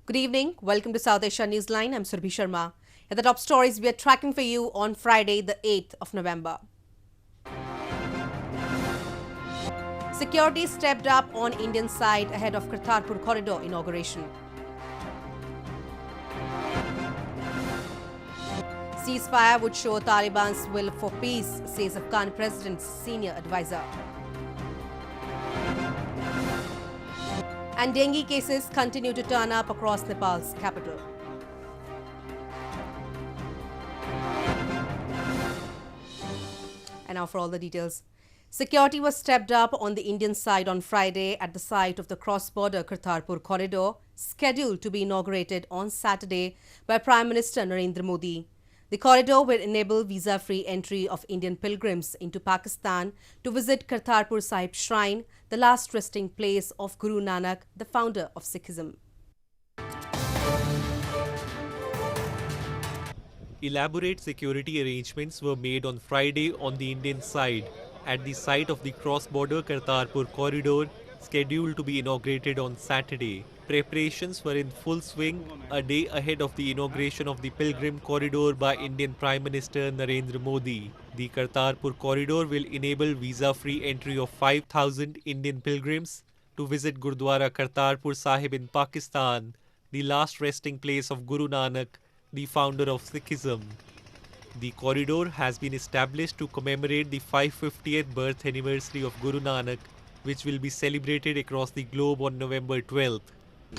Good evening. Welcome to South Asia Newsline. I'm Surbhi Sharma. Here are the top stories we are tracking for you on Friday, the 8th of November. Security stepped up on Indian side ahead of Kartarpur Corridor inauguration. Ceasefire would show Taliban's will for peace, says Afghan president's senior advisor. And dengue cases continue to turn up across Nepal's capital. And now for all the details. Security was stepped up on the Indian side on Friday at the site of the cross-border Kartarpur Corridor, scheduled to be inaugurated on Saturday by Prime Minister Narendra Modi. The corridor will enable visa-free entry of Indian pilgrims into Pakistan to visit Kartarpur Sahib Shrine, the last resting place of Guru Nanak, the founder of Sikhism. Elaborate security arrangements were made on Friday on the Indian side at the site of the cross-border Kartarpur Corridor, scheduled to be inaugurated on Saturday. Preparations were in full swing a day ahead of the inauguration of the Pilgrim Corridor by Indian Prime Minister Narendra Modi. The Kartarpur Corridor will enable visa-free entry of 5,000 Indian pilgrims to visit Gurdwara Kartarpur Sahib in Pakistan, the last resting place of Guru Nanak, the founder of Sikhism. The corridor has been established to commemorate the 550th birth anniversary of Guru Nanak, which will be celebrated across the globe on November 12th.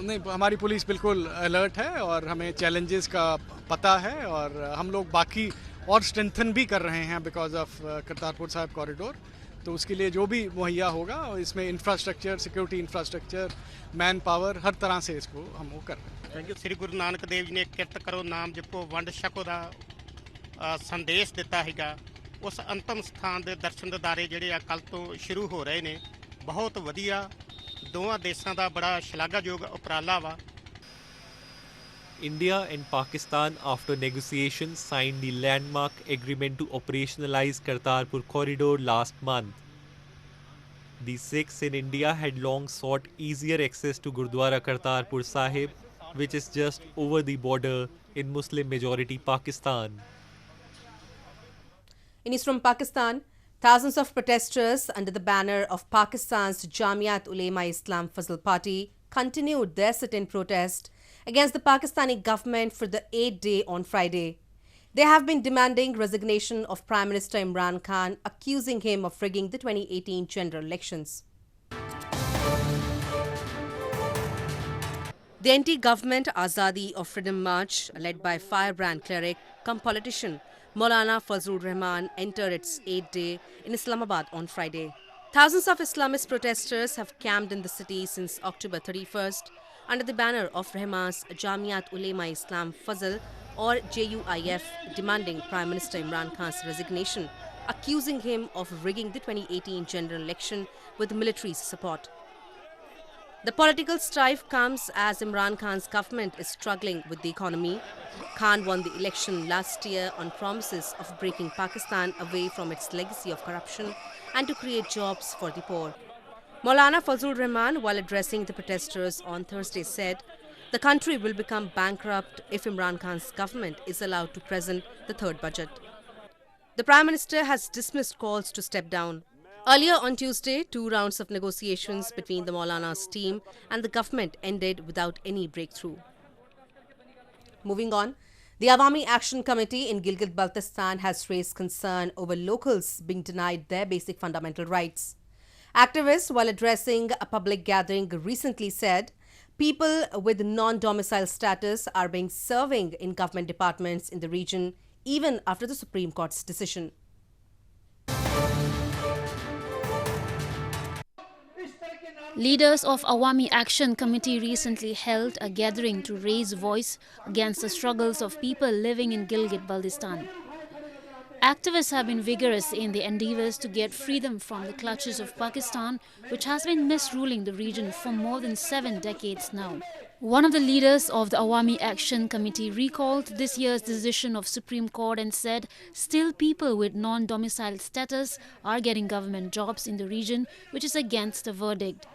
नहीं, हमारी police बिल्कुल alert है और हमें challenges का पता है और हम लोग बाकी और स्ट्रेंथन भी कर रहे हैं because of Kartarpur Sahib corridor. तो उसके लिए जो भी मुहैया होगा इसमें infrastructure, security infrastructure, man power, हर तरह से इसको हम वो कर रहे हैं. Thank you. ਸ੍ਰੀ ਗੁਰੂ ਨਾਨਕ ਦੇਵ ਜੀ ਨੇ ਕਿਰਤ ਕਰੋ ਨਾਮ ਜਪੋ ਵੰਡ ਛਕੋ ਦਾ ਸੰਦੇਸ਼ ਦਿੱਤਾ ਹੈਗਾ। ਉਸ ਅੰਤਮ ਸਥਾਨ ਦੇ ਦਰਸ਼ਨ ਦਿਦਾਰੇ ਜਿਹੜੇ ਆ ਕੱਲ ਤੋਂ ਸ਼ੁਰੂ ਹੋ ਰਹੇ ਨੇ। ਬਹੁਤ ਵਧੀਆ, ਦੋਵਾਂ ਦੇਸ਼ਾਂ ਦਾ ਬੜਾ ਸ਼ਲਾਘਾਯੋਗ ਉਪਰਾਲਾ ਵਾ। India and Pakistan, after negotiations, signed the landmark agreement to operationalize Kartarpur Corridor last month. The Sikhs in India had long sought easier access to Gurdwara Kartarpur Sahib, which is just over the border in Muslim-majority Pakistan. In news from Pakistan, thousands of protesters under the banner of Pakistan's Jamiat Ulema-Islam Fazl Party continued their sit-in protest against the Pakistani government for the 8th day on Friday. They have been demanding resignation of Prime Minister Imran Khan, accusing him of rigging the 2018 general elections. The anti-government Azadi of Freedom March, led by firebrand cleric cum politician Maulana Fazlur Rahman, entered its 8th day in Islamabad on Friday. Thousands of Islamist protesters have camped in the city since October 31st under the banner of Rahman's Jamiat Ulema-Islam Fazl or JUIF, demanding Prime Minister Imran Khan's resignation, accusing him of rigging the 2018 general election with military support. The political strife comes as Imran Khan's government is struggling with the economy. Khan won the election last year on promises of breaking Pakistan away from its legacy of corruption and to create jobs for the poor. Maulana Fazlur Rahman, while addressing the protesters on Thursday, said the country will become bankrupt if Imran Khan's government is allowed to present the third budget. The Prime Minister has dismissed calls to step down. Earlier on Tuesday, 2 rounds of negotiations between the Maulana's team and the government ended without any breakthrough. Moving on, the Awami Action Committee in Gilgit-Baltistan has raised concern over locals being denied their basic fundamental rights. Activists, while addressing a public gathering, recently said people with non-domicile status are being serving in government departments in the region even after the Supreme Court's decision. Leaders of Awami Action Committee recently held a gathering to raise voice against the struggles of people living in Gilgit-Baltistan. Activists have been vigorous in their endeavors to get freedom from the clutches of Pakistan, which has been misruling the region for more than 7 decades now. One of the leaders of the Awami Action Committee recalled this year's decision of Supreme Court and said still people with non-domiciled status are getting government jobs in the region, which is against the verdict.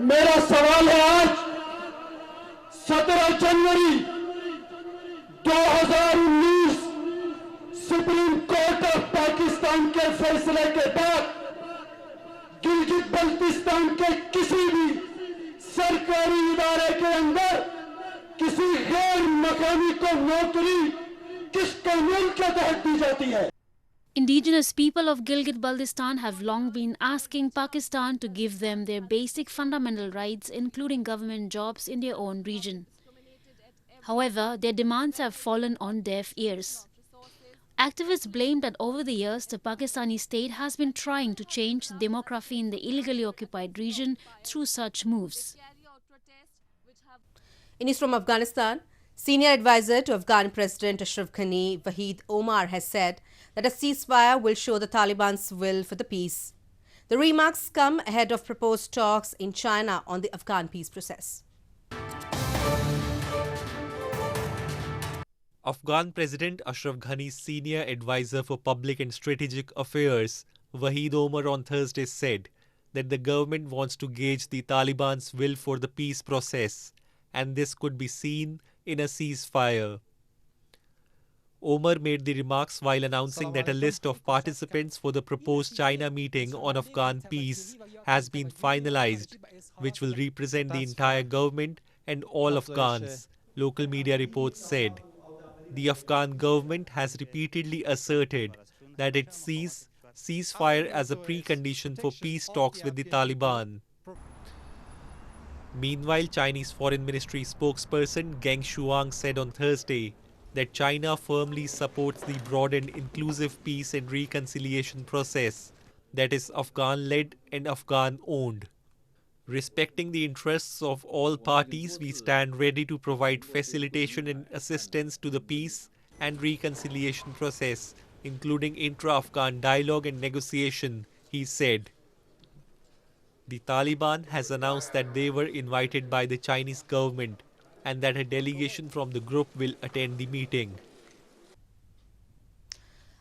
मेरा सवाल है आज 17 जनवरी 2019 supreme court of Pakistan के फैसले के बाद गिलगित बल्तिस्तान के किसी भी सरकारी इदारे के अंदर किसी गैर मकामी को नौकरी किस कानून के तहत दी जाती है? Indigenous people of Gilgit-Baltistan have long been asking Pakistan to give them their basic fundamental rights, including government jobs in their own region. However, their demands have fallen on deaf ears. Activists blame that over the years, the Pakistani state has been trying to change the demography in the illegally occupied region through such moves. In news from Afghanistan, senior advisor to Afghan President Ashraf Ghani, Wahid Omar, has said that a ceasefire will show the Taliban's will for the peace. The remarks come ahead of proposed talks in China on the Afghan peace process. Afghan President Ashraf Ghani's senior advisor for public and strategic affairs, Wahid Omar, on Thursday said that the government wants to gauge the Taliban's will for the peace process, and this could be seen in a ceasefire. Omar made the remarks while announcing that a list of participants for the proposed China meeting on Afghan peace has been finalized, which will represent the entire government and all Afghans, local media reports said. The Afghan government has repeatedly asserted that it sees ceasefire as a precondition for peace talks with the Taliban. Meanwhile, Chinese Foreign Ministry spokesperson Geng Shuang said on Thursday that China firmly supports the broad and inclusive peace and reconciliation process that is Afghan-led and Afghan-owned. Respecting the interests of all parties, we stand ready to provide facilitation and assistance to the peace and reconciliation process, including intra-Afghan dialogue and negotiation, he said. The Taliban has announced that they were invited by the Chinese government and that a delegation from the group will attend the meeting.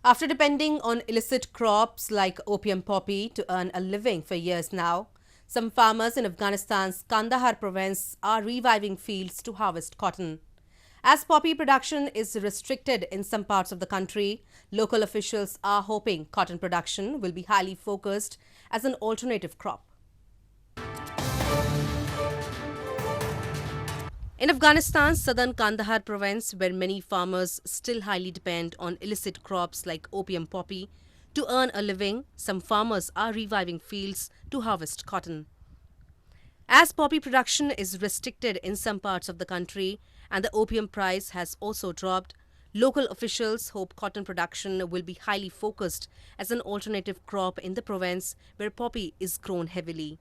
After depending on illicit crops like opium poppy to earn a living for years now, some farmers in Afghanistan's Kandahar province are reviving fields to harvest cotton. As poppy production is restricted in some parts of the country, local officials are hoping cotton production will be highly focused as an alternative crop. In Afghanistan's southern Kandahar province, where many farmers still highly depend on illicit crops like opium poppy to earn a living, some farmers are reviving fields to harvest cotton. As poppy production is restricted in some parts of the country and the opium price has also dropped, local officials hope cotton production will be highly focused as an alternative crop in the province where poppy is grown heavily.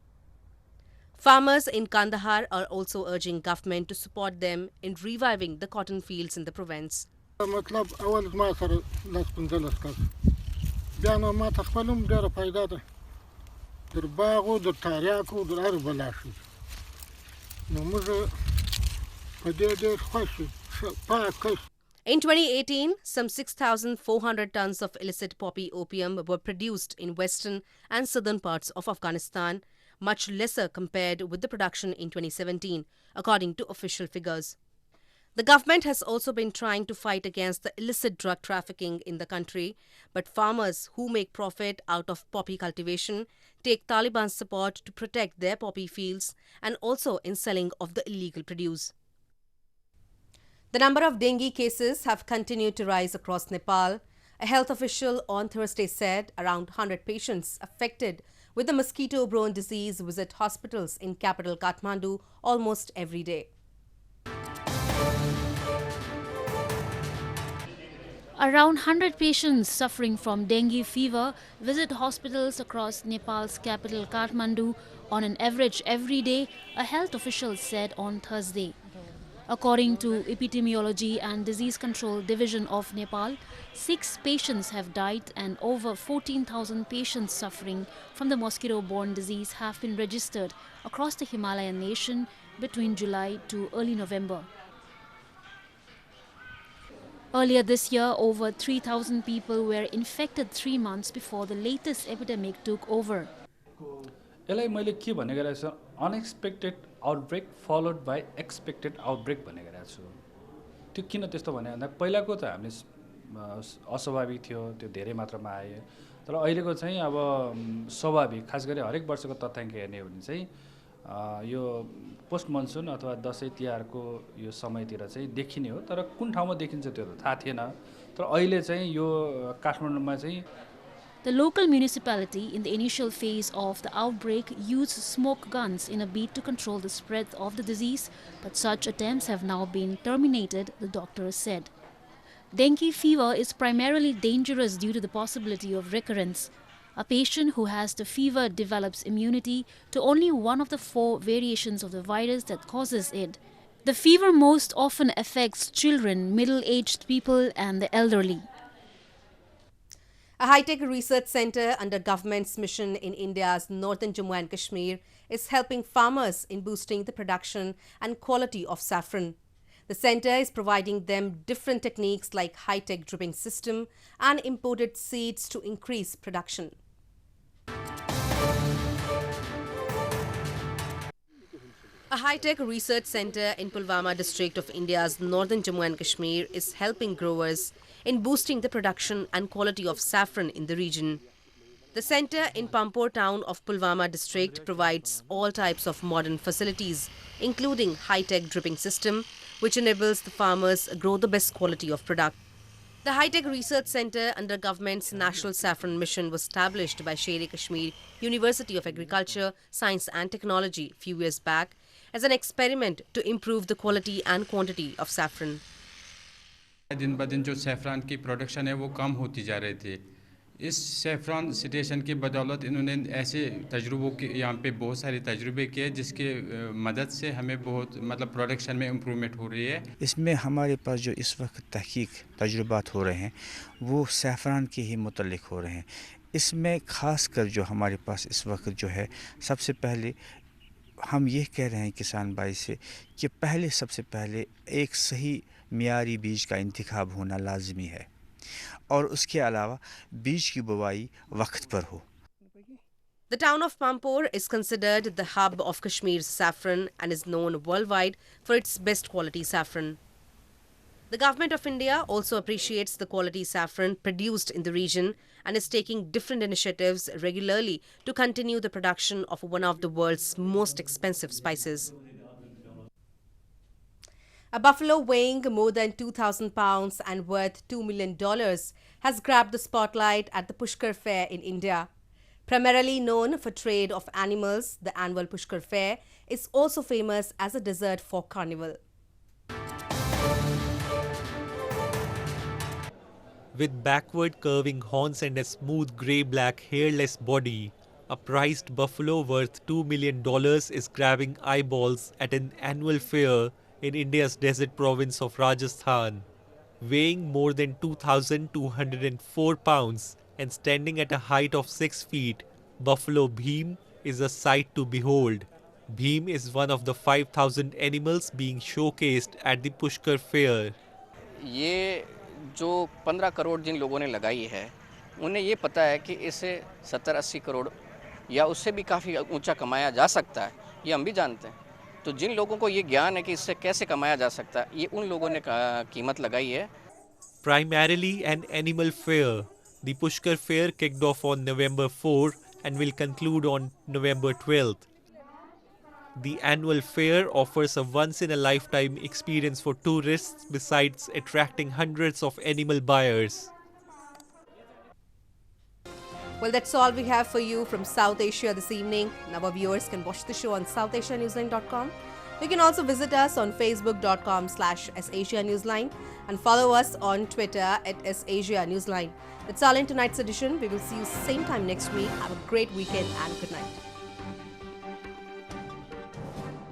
Farmers in Kandahar are also urging government to support them in reviving the cotton fields in the province. In 2018, some 6,400 tons of illicit poppy opium were produced in western and southern parts of Afghanistan, much lesser compared with the production in 2017, according to official figures. The government has also been trying to fight against the illicit drug trafficking in the country, but farmers who make profit out of poppy cultivation take Taliban support to protect their poppy fields and also in selling of the illegal produce. The number of dengue cases have continued to rise across Nepal. A health official on Thursday said around 100 patients affected with the mosquito-borne disease visit hospitals in capital Kathmandu almost every day. Around 100 patients suffering from dengue fever visit hospitals across Nepal's capital Kathmandu on an average every day, a health official said on Thursday. According to Epidemiology and Disease Control Division of Nepal, 6 patients have died and over 14,000 patients suffering from the mosquito-borne disease have been registered across the Himalayan nation between July to early November. Earlier this year, over 3,000 people were infected 3 months before the latest epidemic took over. यसलाई मैले के भनेको रहेछ unexpected outbreak followed by expected outbreak भन्ने गरेको छु। त्यो किन त्यस्तो भने भन्दा पहिलाको त हामीले अस्वाभाविक थियो, त्यो धेरै मात्रामा आयो। तर अहिलेको चाहिँ अब स्वाभाविक, खास गरी हरेक वर्षको तथ्याङ्क हेर्ने हो भने चाहिँ यो पोस्ट मनसुन अथवा दसैँ तिहारको यो समयतिर चाहिँ देखिने हो। तर कुन ठाउँमा देखिन्छ त्यो त थाहा थिएन। तर अहिले चाहिँ यो काठमाडौँमा चाहिँ The local municipality in the initial phase of the outbreak used smoke guns in a bid to control the spread of the disease, but such attempts have now been terminated, the doctors said. Dengue fever is primarily dangerous due to the possibility of recurrence. A patient who has the fever develops immunity to only one of the 4 variations of the virus that causes it. The fever most often affects children, middle-aged people and the elderly. A high-tech research center under government's mission in India's northern Jammu and Kashmir is helping farmers in boosting the production and quality of saffron. The center is providing them different techniques like high-tech dripping system and imported seeds to increase production. A high-tech research center in Pulwama district of India's northern Jammu and Kashmir is helping growers in boosting the production and quality of saffron in the region. The center in Pampore town of Pulwama district provides all types of modern facilities, including high-tech dripping system, which enables the farmers grow the best quality of product. The high-tech research center under government's National Saffron Mission was established by Sher-e-Kashmir University of Agriculture, Science and Technology a few years back as an experiment to improve the quality and quantity of saffron. दिन ब दिन जो saffron की production है वो कम होती जा रही थी। इस सैफरान स्टेशन की बदौलत इन्होंने ऐसे तजुर्बों के यहाँ पे बहुत सारे तजुर्बे किए जिसके मदद से हमें बहुत मतलब प्रोडक्शन में इम्प्रूवमेंट हो रही है। इसमें हमारे पास जो इस वक्त तहकीक तजुर्बात हो रहे हैं वो सैफरान के ही मुतल्लिक हो रहे हैं। इसमें ख़ास कर जो हमारे पास इस वक्त जो है सबसे पहले हम ये कह रहे हैं किसान भाई से कि सबसे पहले एक सही मियारी बीज का इंतखाब होना लाजमी है और उसके अलावा बीज की बुवाई वक्त पर हो। The town of Pampore is considered the hub of Kashmir's saffron and is known worldwide for its best quality saffron. The government of India also appreciates the quality saffron produced in the region and is taking different initiatives regularly to continue the production of one of the world's most expensive spices. A buffalo weighing more than 2,000 pounds and worth $2 million has grabbed the spotlight at the Pushkar Fair in India. Primarily known for trade of animals, the annual Pushkar Fair is also famous as a desert folk carnival. With backward curving horns and a smooth grey-black hairless body, a prized buffalo worth $2 million is grabbing eyeballs at an annual fair in India's desert province of Rajasthan. Weighing more than 2,204 pounds and standing at a height of 6 feet, Buffalo Bheem is a sight to behold. Bheem is one of the 5,000 animals being showcased at the Pushkar Fair. ये जो 15 करोड़ जिन लोगों ने लगाई है उन्हें ये पता है कि इससे 70-80 करोड़ या उससे भी काफ़ी ऊंचा कमाया जा सकता है, ये हम भी जानते हैं। तो जिन लोगों को ये ज्ञान है कि इससे कैसे कमाया जा सकता है, ये उन लोगों ने कीमत लगाई है। Primarily an animal fair, the Pushkar Fair kicked off on November 4 and will conclude on November 12th. The annual fair offers a once-in-a-lifetime experience for tourists besides attracting hundreds of animal buyers. Well, that's all we have for you from South Asia this evening. Now our viewers can watch the show on southasianewsline.com. You can also visit us on facebook.com/SAsiaNewsline and follow us on Twitter at @SAsiaNewsline. That's all in tonight's edition. We will see you same time next week. Have a great weekend and good night.